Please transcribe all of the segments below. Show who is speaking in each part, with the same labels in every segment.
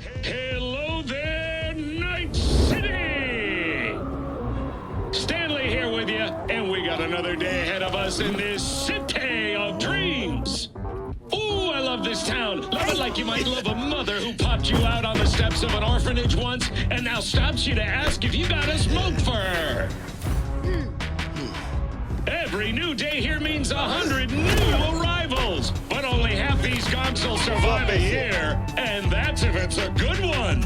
Speaker 1: Hello there, Night City! Stanley here with you, and we got another day ahead of us in this city of dreams. Ooh, I love this town. Love it like you might love a mother who popped you out on the steps of an orphanage once and now stops you to ask if you got a smoke for her. Every new day here means 100 new arrivals, but only half these gonks will survive a year, and that's if it's a good one.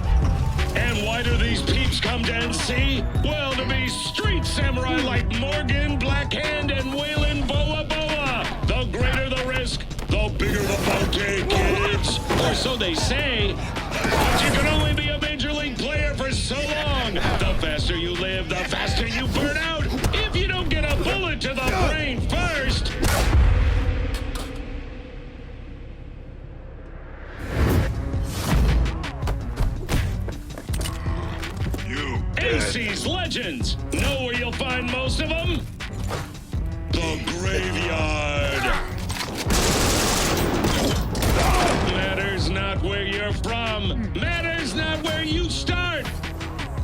Speaker 1: And why do these peeps come to NC? Well, to be street samurai like Morgan, Blackhand, and Waylon Boa Boa. The greater the risk, the bigger the bounty, kids. Or so they say. But you can only be a major league player for so long. The faster you live, the faster you burn out. If you don't get a bullet to the brain first. AC's Legends. Know where you'll find most of them? The graveyard. Matters not where you're from. Matters not where you start.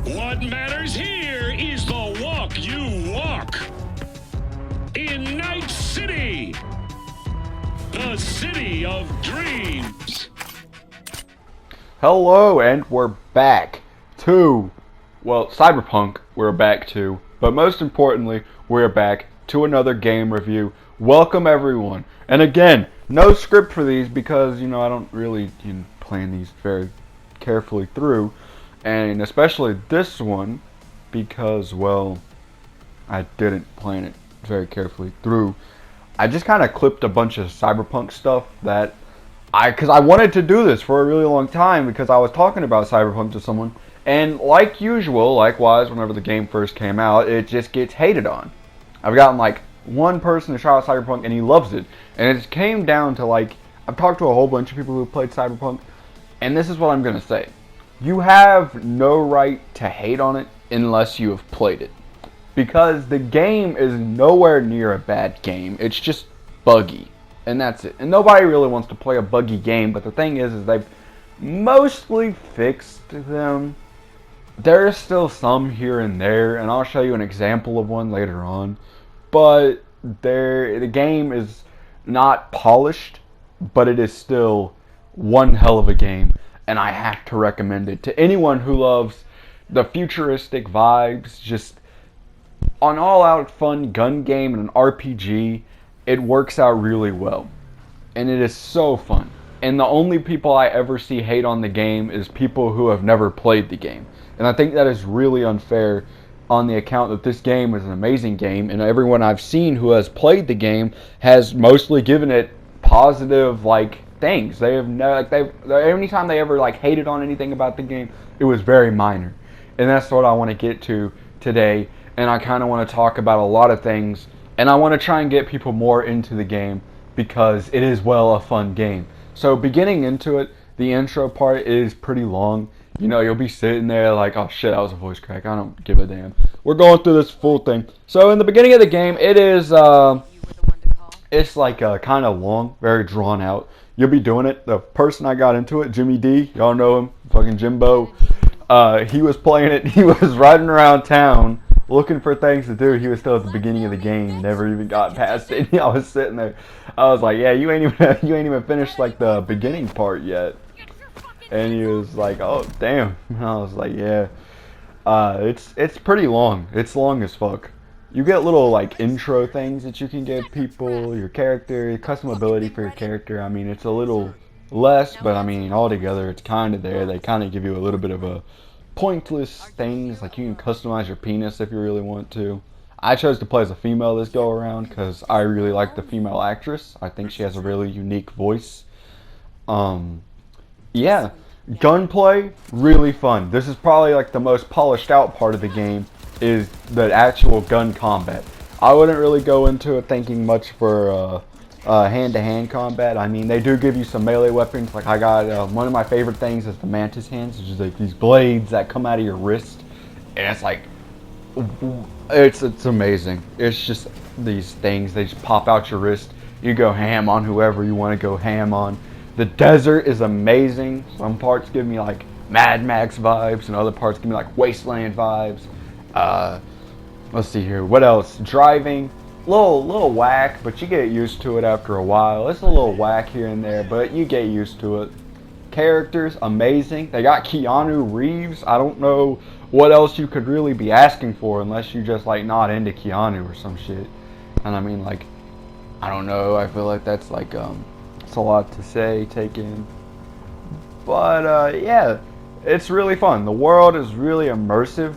Speaker 1: What matters here is the walk you walk. In Night City. The city of dreams.
Speaker 2: Hello, and we're back to, well, Cyberpunk we're back to, but most importantly, we're back to another game review. Welcome everyone. And again, no script for these because, I don't really plan these very carefully through. And especially this one because, well, I didn't plan it very carefully through. I just kind of clipped a bunch of Cyberpunk stuff because I wanted to do this for a really long time because I was talking about Cyberpunk to someone, and like usual, likewise, whenever the game first came out, it just gets hated on. I've gotten like one person to try out Cyberpunk and he loves it, and it came down to I've talked to a whole bunch of people who played Cyberpunk, and this is what I'm going to say. You have no right to hate on it unless you have played it. Because the game is nowhere near a bad game. It's just buggy. And that's it. And nobody really wants to play a buggy game. But the thing is they've mostly fixed them. There's still some here and there. And I'll show you an example of one later on. But the game is not polished. But it is still one hell of a game. And I have to recommend it to anyone who loves the futuristic vibes. Just an all-out fun gun game and an RPG, it works out really well. And it is so fun. And the only people I ever see hate on the game is people who have never played the game. And I think that is really unfair on the account that this game is an amazing game, and everyone I've seen who has played the game has mostly given it positive things. They have anytime they ever hated on anything about the game, it was very minor. And that's what I want to get to today. And I kind of want to talk about a lot of things. And I want to try and get people more into the game because it is, well, a fun game. So beginning into it, the intro part is pretty long. You'll be sitting there oh shit, that was a voice crack. I don't give a damn. We're going through this full thing. So in the beginning of the game, it is, it's kind of long, very drawn out. You'll be doing it. The person I got into it, Jimmy D, y'all know him, fucking Jimbo. He was playing it. He was riding around town looking for things to do. He was still at the beginning of the game, never even got past it. I was sitting there. I was like, yeah, you ain't even finished the beginning part yet. And he was like, oh damn. And I was like, yeah. It's pretty long. It's long as fuck. You get little intro things that you can give people, your character, your custom ability for your character. I mean, it's a little less, but I mean, altogether it's kind of there. They kind of give you a little bit of a pointless things, you can customize your penis if you really want to. I chose to play as a female this go around because I really like the female actress. I think she has a really unique voice. Yeah, gunplay, really fun. This is probably the most polished out part of the game is the actual gun combat. I wouldn't really go into it thinking much for hand-to-hand combat. I mean, they do give you some melee weapons. I got one of my favorite things is the mantis hands, which is these blades that come out of your wrist, and it's amazing. It's just these things, they just pop out your wrist. You go ham on whoever you want to go ham on. The desert is amazing. Some parts give me Mad Max vibes, and other parts give me like Wasteland vibes. Let's see here, what else? Driving, little whack, but you get used to it after a while. It's a little whack here and there, but you get used to it. Characters, amazing. They got Keanu Reeves. I don't know what else you could really be asking for unless you just like not into Keanu or some shit. And I mean, like, I don't know. I feel like that's like it's a lot to say, take in. But yeah, it's really fun. The world is really immersive.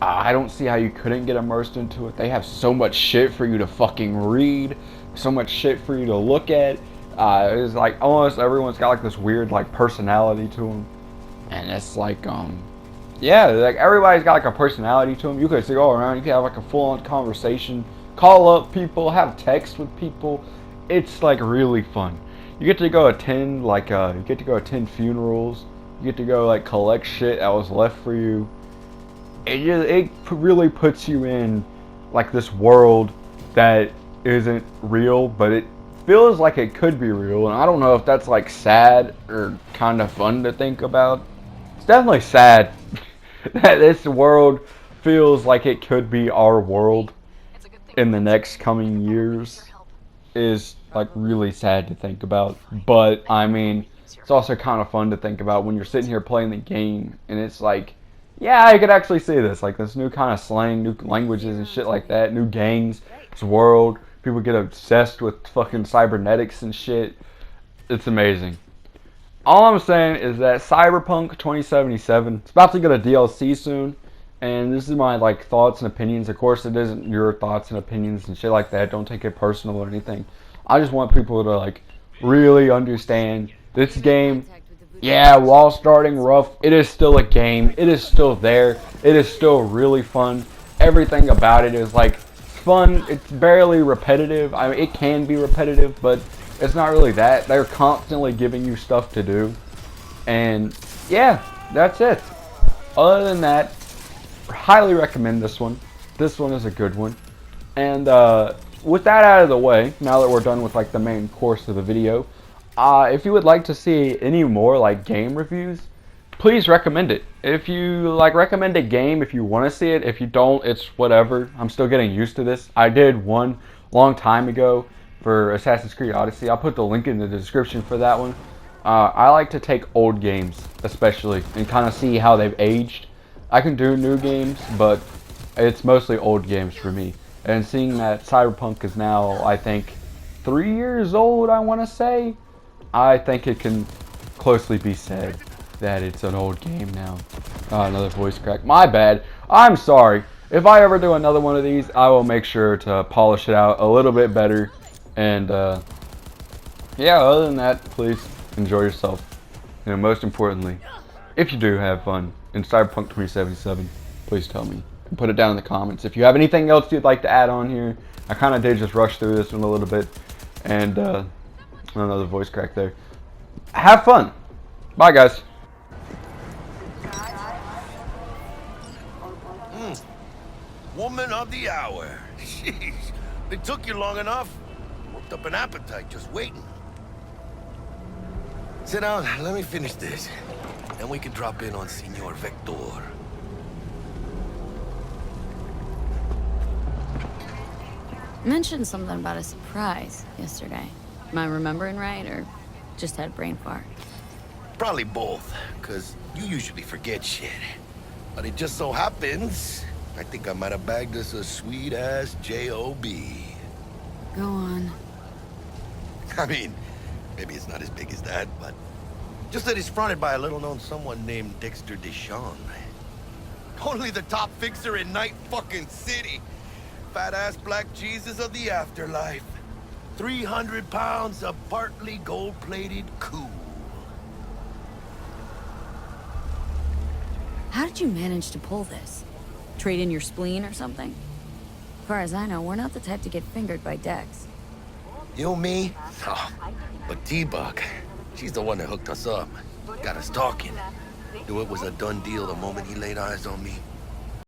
Speaker 2: I don't see how you couldn't get immersed into it. They have so much shit for you to fucking read, so much shit for you to look at. It's like almost everyone's got like this weird like personality to them, and it's like yeah, like everybody's got like a personality to them. You could go around, you could have like a full-on conversation, call up people, have text with people. It's like really fun. You get to go attend like you get to go attend funerals. You get to go like collect shit that was left for you. It really puts you in like this world that isn't real, but it feels like it could be real, and I don't know if that's like sad or kind of fun to think about. It's definitely sad that this world feels like it could be our world in the next coming years. Is like really sad to think about, but I mean, it's also kind of fun to think about when you're sitting here playing the game, and it's like, yeah, I could actually see this, like this new kind of slang, new languages and shit like that, new gangs, this world. People get obsessed with fucking cybernetics and shit. It's amazing. All I'm saying is that Cyberpunk 2077, it's about to get a DLC soon. And this is my like thoughts and opinions. Of course, it isn't your thoughts and opinions and shit like that. Don't take it personal or anything. I just want people to like really understand this game. Yeah, while starting rough, it is still a game. It is still there. It is still really fun. Everything about it is like fun. It's barely repetitive. I mean, it can be repetitive, but it's not really that. They're constantly giving you stuff to do. And yeah, that's it. Other than that, highly recommend this one. This one is a good one. And with that out of the way, now that we're done with like the main course of the video, if you would like to see any more like game reviews, please recommend it. If you like recommend a game, if you want to see it, if you don't, it's whatever. I'm still getting used to this. I did one long time ago for Assassin's Creed Odyssey. I'll put the link in the description for that one. I like to take old games especially and kind of see how they've aged. I can do new games, but it's mostly old games for me. And seeing that Cyberpunk is now, I think, 3 years old, I want to say, I think it can closely be said that it's an old game now. Another voice crack. My bad. I'm sorry. If I ever do another one of these, I will make sure to polish it out a little bit better. And, yeah, other than that, please enjoy yourself. You know, most importantly, if you do have fun in Cyberpunk 2077, please tell me. And put it down in the comments. If you have anything else you'd like to add on here, I kind of did just rush through this one a little bit. And, another voice crack there. Have fun. Bye, guys.
Speaker 3: Woman of the hour. Jeez, it took you long enough. Worked up an appetite just waiting. Sit down, let me finish this. Then we can drop in on Senor Vector.
Speaker 4: Mentioned something about a surprise yesterday. Am I remembering right, or just had a brain fart?
Speaker 3: Probably both, because you usually forget shit. But it just so happens, I think I might have bagged us a sweet-ass J.O.B.
Speaker 4: Go on.
Speaker 3: I mean, maybe it's not as big as that, but just that he's fronted by a little-known someone named Dexter Deshawn. Only the top fixer in Night fucking City. Fat-ass black Jesus of the afterlife. 300 pounds of partly gold-plated cool.
Speaker 4: How did you manage to pull this? Trade in your spleen or something? As far as I know, we're not the type to get fingered by Dex.
Speaker 3: You, me? Oh, but T-Bug, she's the one that hooked us up. Got us talking. Knew it was a done deal the moment he laid eyes on me.